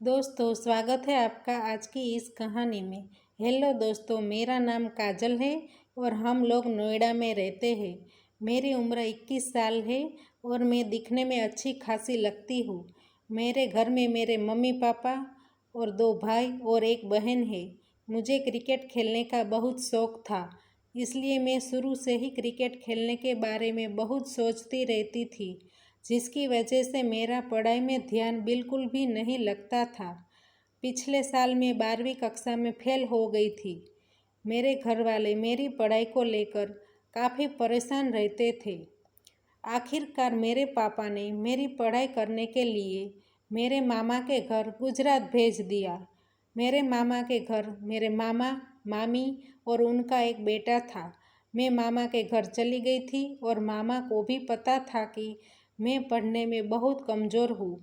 दोस्तों, स्वागत है आपका आज की इस कहानी में। हेलो दोस्तों, मेरा नाम काजल है और हम लोग नोएडा में रहते हैं। मेरी उम्र 21 साल है और मैं दिखने में अच्छी खासी लगती हूँ। मेरे घर में मेरे मम्मी पापा और 2 भाई और एक बहन है। मुझे क्रिकेट खेलने का बहुत शौक़ था, इसलिए मैं शुरू से ही क्रिकेट खेलने के बारे में बहुत सोचती रहती थी, जिसकी वजह से मेरा पढ़ाई में ध्यान बिल्कुल भी नहीं लगता था। पिछले साल मैं 12वीं कक्षा में फेल हो गई थी। मेरे घर वाले मेरी पढ़ाई को लेकर काफ़ी परेशान रहते थे। आखिरकार मेरे पापा ने मेरी पढ़ाई करने के लिए मेरे मामा के घर गुजरात भेज दिया। मेरे मामा के घर मेरे मामा, मामी और उनका एक बेटा था। मैं मामा के घर चली गई थी और मामा को भी पता था कि मैं पढ़ने में बहुत कमज़ोर हूँ।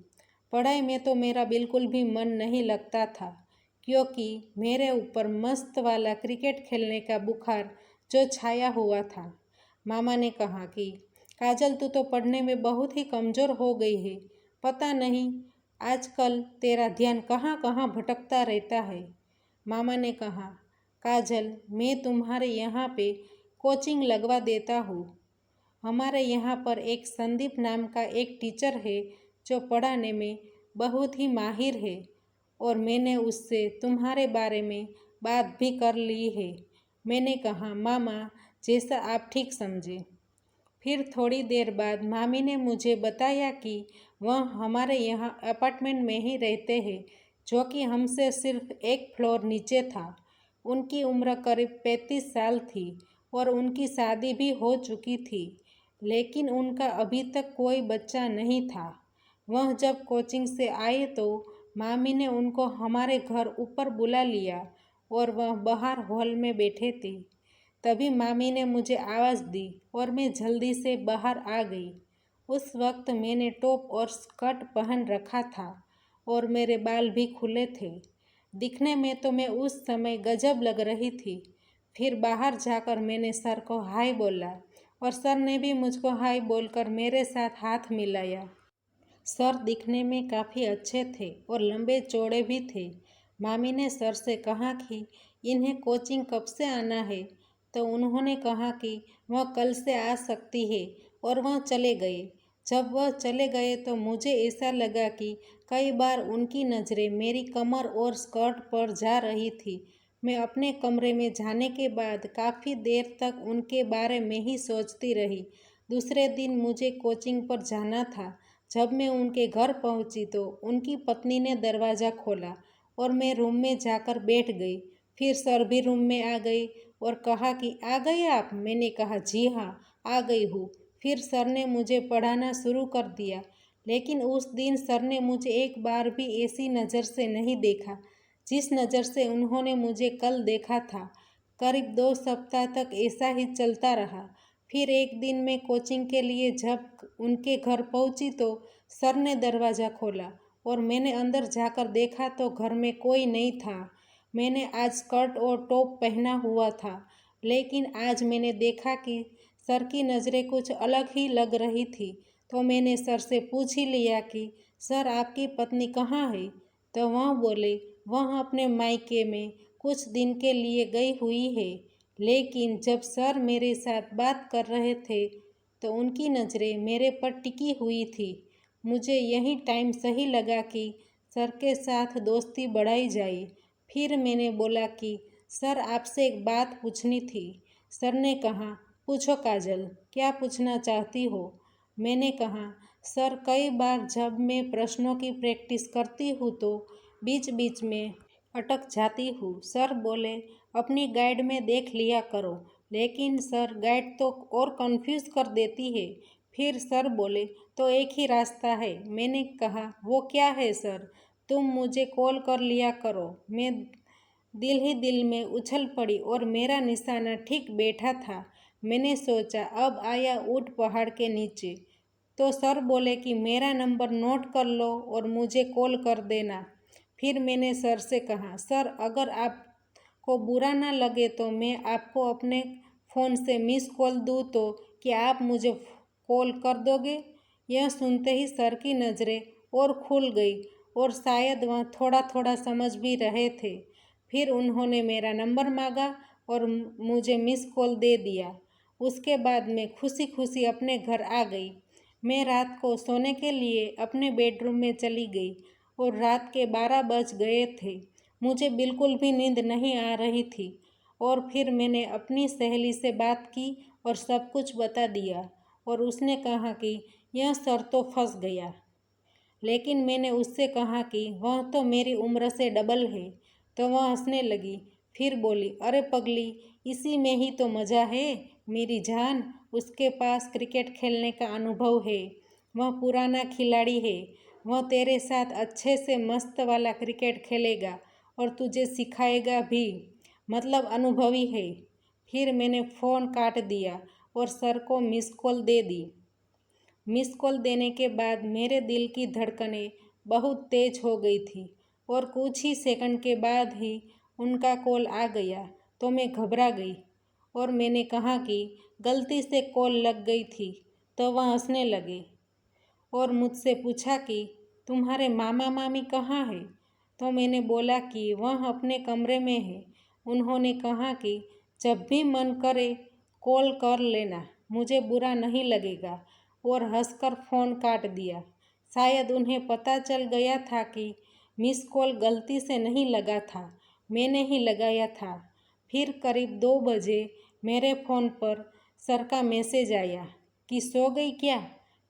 पढ़ाई में तो मेरा बिल्कुल भी मन नहीं लगता था, क्योंकि मेरे ऊपर मस्त वाला क्रिकेट खेलने का बुखार जो छाया हुआ था। मामा ने कहा कि काजल, तू तो पढ़ने में बहुत ही कमज़ोर हो गई है। पता नहीं आजकल तेरा ध्यान कहाँ कहाँ भटकता रहता है। मामा ने कहा, काजल, मैं तुम्हारे यहाँ पे कोचिंग लगवा देता हूँ। हमारे यहाँ पर एक संदीप नाम का एक टीचर है जो पढ़ाने में बहुत ही माहिर है और मैंने उससे तुम्हारे बारे में बात भी कर ली है। मैंने कहा, मामा, जैसा आप ठीक समझे। फिर थोड़ी देर बाद मामी ने मुझे बताया कि वह हमारे यहाँ अपार्टमेंट में ही रहते हैं, जो कि हमसे सिर्फ एक फ्लोर नीचे था। उनकी उम्र करीब 35 साल थी और उनकी शादी भी हो चुकी थी, लेकिन उनका अभी तक कोई बच्चा नहीं था। वह जब कोचिंग से आए तो मामी ने उनको हमारे घर ऊपर बुला लिया और वह बाहर हॉल में बैठे थे। तभी मामी ने मुझे आवाज़ दी और मैं जल्दी से बाहर आ गई। उस वक्त मैंने टॉप और स्कर्ट पहन रखा था और मेरे बाल भी खुले थे। दिखने में तो मैं उस समय गजब लग रही थी। फिर बाहर जाकर मैंने सर को हाय बोला और सर ने भी मुझको हाय बोलकर मेरे साथ हाथ मिलाया। सर दिखने में काफ़ी अच्छे थे और लंबे चौड़े भी थे। मामी ने सर से कहा कि इन्हें कोचिंग कब से आना है, तो उन्होंने कहा कि वह कल से आ सकती है और वह चले गए। जब वह चले गए तो मुझे ऐसा लगा कि कई बार उनकी नज़रें मेरी कमर और स्कर्ट पर जा रही थी। मैं अपने कमरे में जाने के बाद काफ़ी देर तक उनके बारे में ही सोचती रही। दूसरे दिन मुझे कोचिंग पर जाना था। जब मैं उनके घर पहुंची तो उनकी पत्नी ने दरवाज़ा खोला और मैं रूम में जाकर बैठ गई। फिर सर भी रूम में आ गए और कहा कि आ गए आप। मैंने कहा, जी हाँ, आ गई हूँ। फिर सर ने मुझे पढ़ाना शुरू कर दिया, लेकिन उस दिन सर ने मुझे एक बार भी ऐसी नज़र से नहीं देखा जिस नज़र से उन्होंने मुझे कल देखा था। करीब 2 सप्ताह तक ऐसा ही चलता रहा। फिर एक दिन मैं कोचिंग के लिए जब उनके घर पहुंची तो सर ने दरवाज़ा खोला और मैंने अंदर जाकर देखा तो घर में कोई नहीं था। मैंने आज स्कर्ट और टॉप पहना हुआ था, लेकिन आज मैंने देखा कि सर की नज़रें कुछ अलग ही लग रही थी। तो मैंने सर से पूछ ही लिया कि सर, आपकी पत्नी कहाँ है? तो वह बोले, वह अपने मायके में कुछ दिन के लिए गई हुई है। लेकिन जब सर मेरे साथ बात कर रहे थे तो उनकी नज़रें मेरे पर टिकी हुई थी। मुझे यही टाइम सही लगा कि सर के साथ दोस्ती बढ़ाई जाए। फिर मैंने बोला कि सर, आपसे एक बात पूछनी थी। सर ने कहा, पूछो काजल, क्या पूछना चाहती हो? मैंने कहा, सर, कई बार जब मैं प्रश्नों की प्रैक्टिस करती हूँ तो बीच बीच में अटक जाती हूँ। सर बोले, अपनी गाइड में देख लिया करो। लेकिन सर, गाइड तो और कंफ्यूज कर देती है। फिर सर बोले, तो एक ही रास्ता है। मैंने कहा, वो क्या है सर? तुम मुझे कॉल कर लिया करो। मैं दिल ही दिल में उछल पड़ी और मेरा निशाना ठीक बैठा था। मैंने सोचा, अब आया ऊंट पहाड़ के नीचे। तो सर बोले कि मेरा नंबर नोट कर लो और मुझे कॉल कर देना। फिर मैंने सर से कहा, सर, अगर आपको बुरा ना लगे तो मैं आपको अपने फ़ोन से मिस कॉल दूँ तो क्या आप मुझे कॉल कर दोगे? यह सुनते ही सर की नज़रें और खुल गई और शायद वह थोड़ा थोड़ा समझ भी रहे थे। फिर उन्होंने मेरा नंबर मांगा और मुझे मिस कॉल दे दिया। उसके बाद मैं खुशी खुशी अपने घर आ गई। मैं रात को सोने के लिए अपने बेडरूम में चली गई और रात के 12 बज गए थे। मुझे बिल्कुल भी नींद नहीं आ रही थी और फिर मैंने अपनी सहेली से बात की और सब कुछ बता दिया और उसने कहा कि यह सर तो फंस गया। लेकिन मैंने उससे कहा कि वह तो मेरी उम्र से डबल है, तो वह हंसने लगी। फिर बोली, अरे पगली, इसी में ही तो मज़ा है मेरी जान। उसके पास क्रिकेट खेलने का अनुभव है, वह पुराना खिलाड़ी है, वह तेरे साथ अच्छे से मस्त वाला क्रिकेट खेलेगा और तुझे सिखाएगा भी, मतलब अनुभवी है। फिर मैंने फ़ोन काट दिया और सर को मिस कॉल दे दी। मिस कॉल देने के बाद मेरे दिल की धड़कनें बहुत तेज हो गई थी और कुछ ही सेकंड के बाद ही उनका कॉल आ गया तो मैं घबरा गई और मैंने कहा कि गलती से कॉल लग गई थी। तो वह हंसने लगे और मुझसे पूछा कि तुम्हारे मामा मामी कहाँ हैं? तो मैंने बोला कि वह अपने कमरे में है। उन्होंने कहा कि जब भी मन करे कॉल कर लेना, मुझे बुरा नहीं लगेगा, और हंसकर फ़ोन काट दिया। शायद उन्हें पता चल गया था कि मिस कॉल गलती से नहीं लगा था, मैंने ही लगाया था। फिर करीब 2 बजे मेरे फ़ोन पर सर का मैसेज आया कि सो गई क्या।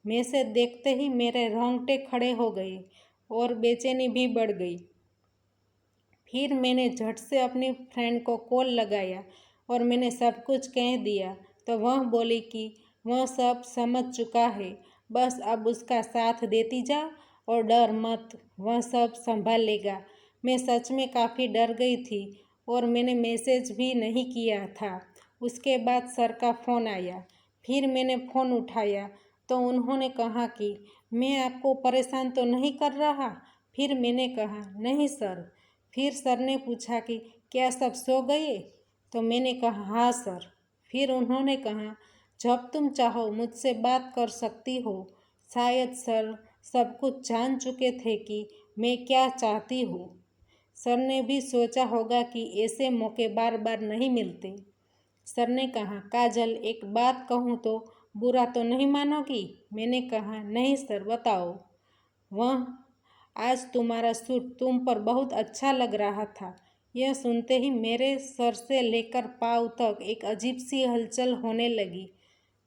मैसेज देखते ही मेरे रोंगटे खड़े हो गए और बेचैनी भी बढ़ गई। फिर मैंने झट से अपनी फ्रेंड को कॉल लगाया और मैंने सब कुछ कह दिया। तो वह बोली कि वह सब समझ चुका है, बस अब उसका साथ देती जा और डर मत, वह सब संभाल लेगा। मैं सच में काफ़ी डर गई थी और मैंने मैसेज भी नहीं किया था। उसके बाद सर का फ़ोन आया। फिर मैंने फ़ोन उठाया तो उन्होंने कहा कि मैं आपको परेशान तो नहीं कर रहा। फिर मैंने कहा नहीं सर। फिर सर ने पूछा कि क्या सब सो गए? तो मैंने कहा हाँ सर। फिर उन्होंने कहा जब तुम चाहो मुझसे बात कर सकती हो। शायद सर सब कुछ जान चुके थे कि मैं क्या चाहती हूँ। सर ने भी सोचा होगा कि ऐसे मौके बार बार नहीं मिलते। सर ने कहा काजल, एक बात कहूँ तो बुरा तो नहीं मानोगी? मैंने कहा नहीं सर, बताओ। वह आज तुम्हारा सूट तुम पर बहुत अच्छा लग रहा था। यह सुनते ही मेरे सर से लेकर पाँव तक एक अजीब सी हलचल होने लगी।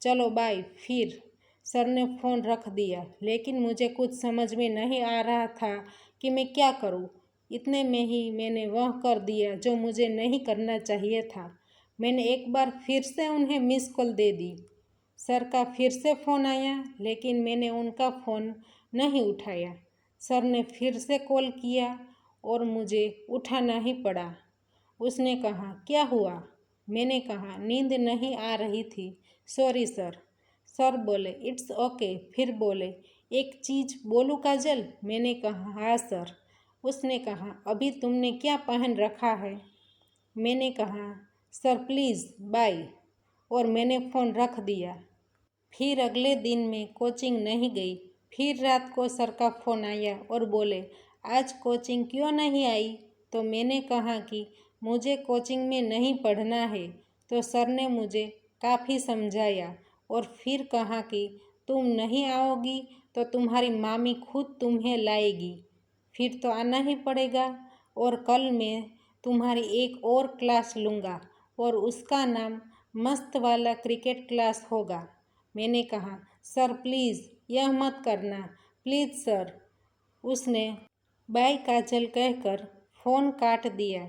चलो बाय। फिर सर ने फ़ोन रख दिया, लेकिन मुझे कुछ समझ में नहीं आ रहा था कि मैं क्या करूं। इतने में ही मैंने वह कर दिया जो मुझे नहीं करना चाहिए था। मैंने एक बार फिर से उन्हें मिस कॉल दे दी। सर का फिर से फ़ोन आया, लेकिन मैंने उनका फ़ोन नहीं उठाया। सर ने फिर से कॉल किया और मुझे उठाना ही पड़ा। उसने कहा क्या हुआ? मैंने कहा नींद नहीं आ रही थी, सॉरी सर। सर बोले इट्स ओके। फिर बोले एक चीज़ बोलूं काजल? मैंने कहा हाँ सर। उसने कहा अभी तुमने क्या पहन रखा है? मैंने कहा सर प्लीज़ बाय, और मैंने फ़ोन रख दिया। फिर अगले दिन मैं कोचिंग नहीं गई। फिर रात को सर का फ़ोन आया और बोले आज कोचिंग क्यों नहीं आई? तो मैंने कहा कि मुझे कोचिंग में नहीं पढ़ना है। तो सर ने मुझे काफ़ी समझाया और फिर कहा कि तुम नहीं आओगी तो तुम्हारी मामी खुद तुम्हें लाएगी। फिर तो आना ही पड़ेगा, और कल मैं तुम्हारी एक और क्लास लूँगा और उसका नाम मस्त वाला क्रिकेट क्लास होगा। मैंने कहा सर प्लीज़ यह मत करना, प्लीज़ सर। उसने बाय काजल कहकर फ़ोन काट दिया।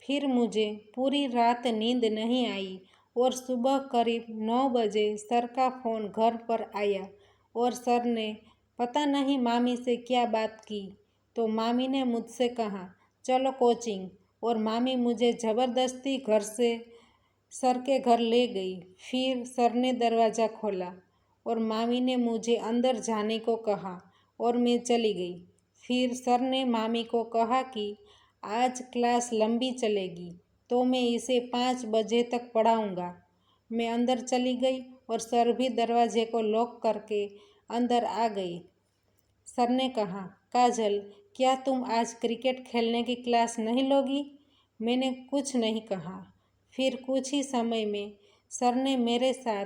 फिर मुझे पूरी रात नींद नहीं आई और सुबह करीब 9 बजे सर का फ़ोन घर पर आया और सर ने पता नहीं मामी से क्या बात की। तो मामी ने मुझसे कहा चलो कोचिंग, और मामी मुझे ज़बरदस्ती घर से सर के घर ले गई। फिर सर ने दरवाज़ा खोला और मामी ने मुझे अंदर जाने को कहा और मैं चली गई। फिर सर ने मामी को कहा कि आज क्लास लंबी चलेगी तो मैं इसे 5 बजे तक पढ़ाऊँगा। मैं अंदर चली गई और सर भी दरवाजे को लॉक करके अंदर आ गई। सर ने कहा काजल, क्या तुम आज क्रिकेट खेलने की क्लास नहीं लोगी? मैंने कुछ नहीं कहा। फिर कुछ ही समय में सर ने मेरे साथ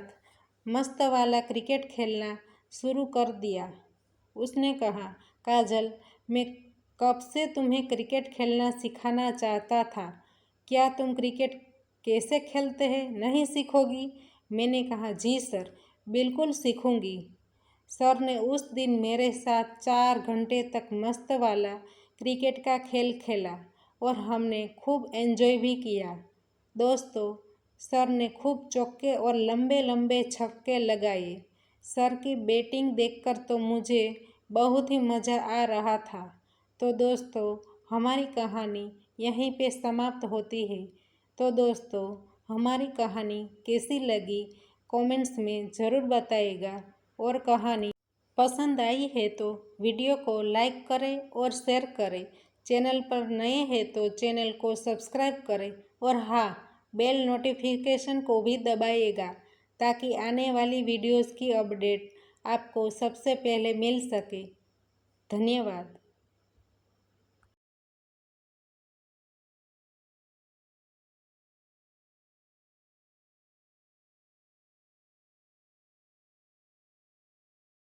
मस्त वाला क्रिकेट खेलना शुरू कर दिया। उसने कहा, काजल, मैं कब से तुम्हें क्रिकेट खेलना सिखाना चाहता था। क्या तुम क्रिकेट कैसे खेलते हैं नहीं सीखोगी? मैंने कहा, जी सर, बिल्कुल सीखूंगी। सर ने उस दिन मेरे साथ 4 घंटे तक मस्त वाला क्रिकेट का खेल खेला और हमने खूब एंजॉय भी किया। दोस्तों, सर ने खूब चौके और लंबे लंबे छक्के लगाए। सर की बैटिंग देखकर तो मुझे बहुत ही मज़ा आ रहा था। तो दोस्तों, हमारी कहानी यहीं पे समाप्त होती है। तो दोस्तों, हमारी कहानी कैसी लगी कमेंट्स में ज़रूर बताइएगा और कहानी पसंद आई है तो वीडियो को लाइक करें और शेयर करें। चैनल पर नए हैं तो चैनल को सब्सक्राइब करें और हाँ, बेल नोटिफिकेशन को भी दबाइएगा ताकि आने वाली वीडियोस की अपडेट आपको सबसे पहले मिल सके। धन्यवाद।